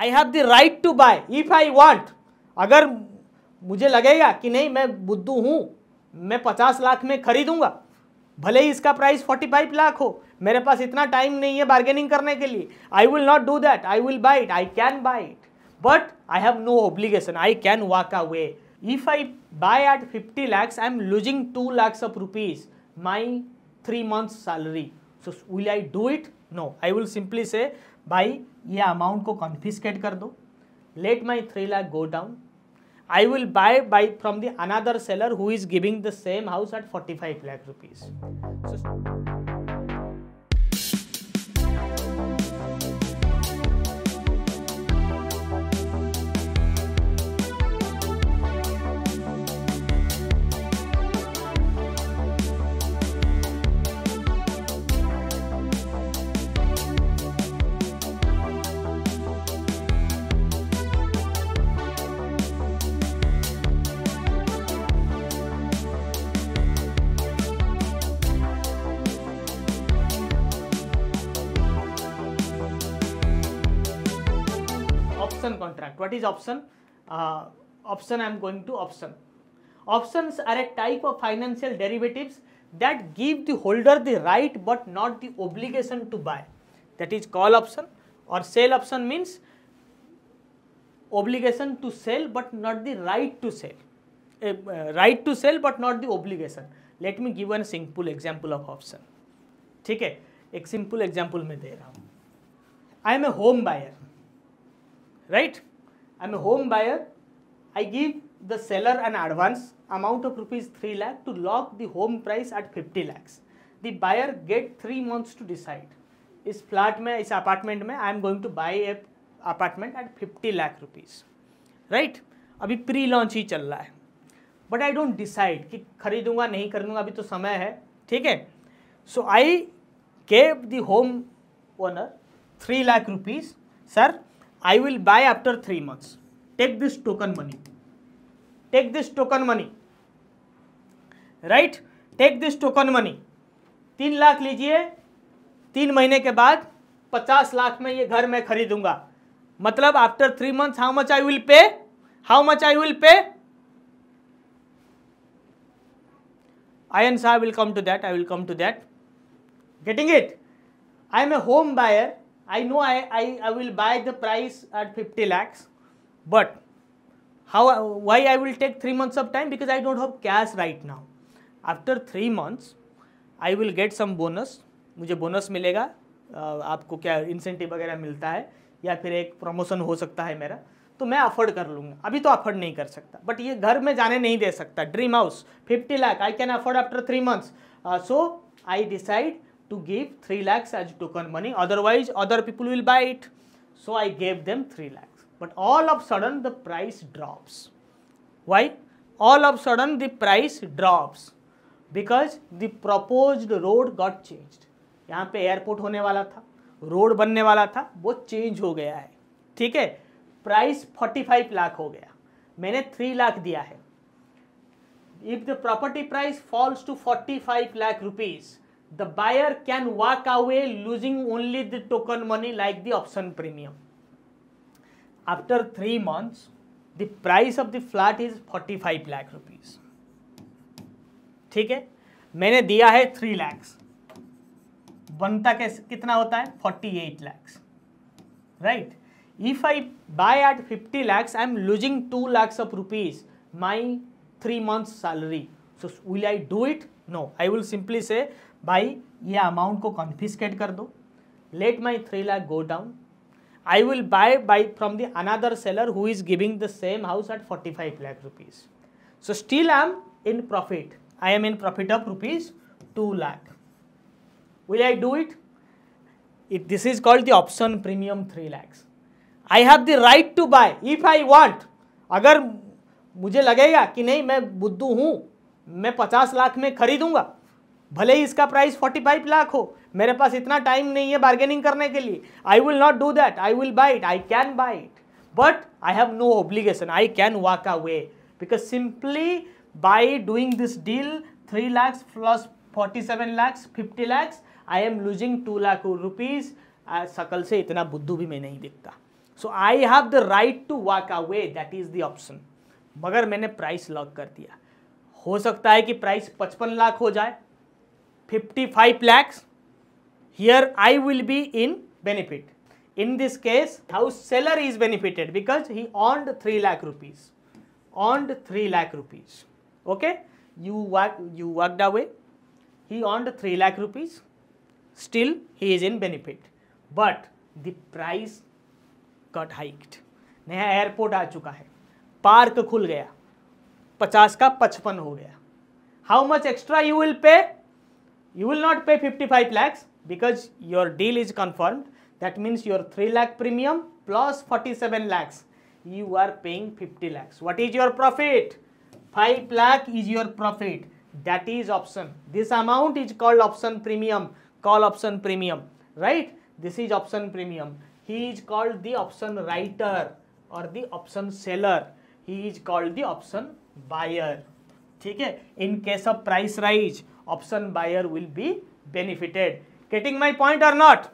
I have the right to buy if I want. अगर मुझे लगेगा कि नहीं मैं बुद्धू हूं, मैं 50 लाख में खरीदूंगा, भले ही इसका प्राइस 45 लाख हो, मेरे पास इतना टाइम नहीं है बार्गेनिंग करने के लिए, I will not do that, I will buy it, I can buy it, but I have no obligation, I can walk away. If I buy at 50 lakhs, I am losing 2 lakhs of rupees, my 3 months salary. So will I do it? No, I will simply say भाई ये amount को confiscate कर दो, let my 3 lakh go down, I will buy from the another seller who is giving the same house at 45 lakh rupees. Option contract. What is option? Option, I am going to option. Options are a type of financial derivatives that give the holder the right but not the obligation to buy. That is call option, or sell option means obligation to sell but not the right to sell. Right to sell but not the obligation. Let me give one simple example of option. ठीक है, एक simple example मैं दे रहा हूँ. I am a home buyer. Right? I am a home buyer. I give the seller an advance amount of rupees 3 lakh to lock the home price at 50 lakhs. The buyer get 3 months to decide. इस flat में, इस apartment में I am going to buy a apartment at 50 lakh rupees. Right? अभी pre launch ही चल रहा है. But I don't decide कि खरीदूंगा नहीं खरीदूंगा, अभी तो समय है. ठीक है? So I gave the home owner 3 lakh rupees. Sir, I will buy after 3 months. Take this token money. Take this token money. Right? Take this token money. 3 lakh लीजिए, 3 महीने के बाद 50 लाख में ये घर मैं खरीदूंगा. मतलब after 3 months how much I will pay? How much I will pay? Ayan sir, I will come to that. I will come to that. Getting it? I am a home buyer. I know I will buy the price at 50 lakhs, but why I will take 3 months of time? Because I don't have cash right now. After 3 months, I will get some bonus. मुझे bonus मिलेगा, आपको क्या incentive वगैरह मिलता है, या फिर एक प्रमोशन हो सकता है मेरा, तो मैं अफोर्ड कर लूँगा. अभी तो अफोर्ड नहीं कर सकता, बट ये घर में जाने नहीं दे सकता. Dream house 50 lakh I can afford after 3 months. So I decide to give 3 lakhs as token money, otherwise other people will buy it. So I gave them 3 lakhs. But all of a sudden the price drops. Why? All of a sudden the price drops because the proposed road got changed. यहाँ पे airport होने वाला था, road बनने वाला था, वो change हो गया है. ठीक है, प्राइस 45 लाख हो गया, मैंने 3 लाख दिया है. If the property price falls to 45 lakh rupees, the buyer can walk away losing only the token money like the option premium. After 3 months, the price of the flat is 45 lakh rupees. ठीक है, मैंने दिया है 3 lakhs, बनता कितना होता है 48 lakhs. Right? If I buy at 50 lakhs, I am losing 2 lakhs of rupees, my 3 months salary. So will I do it? No, I will simply say भाई ये अमाउंट को कॉन्फिस्केट कर दो, let my 3 lakh go down, I will buy from the another seller who is giving the same house at 45 lakh rupees. So still I am in profit. I am in profit of rupees 2 lakh. Will I do it? This is called the option premium 3 lakhs. I have the right to buy if I want. अगर मुझे लगेगा कि नहीं मैं बुद्धू हूँ, मैं 50 लाख में खरीदूंगा, भले ही इसका प्राइस 45 लाख हो, मेरे पास इतना टाइम नहीं है बार्गेनिंग करने के लिए, I will not do that, I will buy it, I can buy it, but I have no obligation, I can walk away. Because simply by doing this deal 3 lakhs plus 47 lakhs 50 lakhs, I am losing 2 lakh rupees. शकल से इतना बुद्धू भी मैं नहीं दिखता. So I have the right to walk away, that is the option. मगर मैंने प्राइस लॉक कर दिया, हो सकता है कि प्राइस 55 लाख हो जाए, 55 lakhs, here I will be in benefit. In this case, house seller is benefited because he earned 3 lakh rupees. Earned 3 lakh rupees. Okay? You worked away. He earned 3 lakh rupees. Still, he is in benefit. But the price got hiked. नया airport आ चुका है, park खुल गया, 50 का 55 हो गया. How much extra you will pay? You will not pay 55 lakhs because your deal is confirmed. That means your 3 lakh premium plus 47 lakhs. You are paying 50 lakhs. What is your profit? 5 lakh is your profit. That is option. This amount is called option premium. Call option premium. Right? This is option premium. He is called the option writer or the option seller. He is called the option buyer. ठीक है? In case of price rise, option buyer will be benefited. Getting my point or not?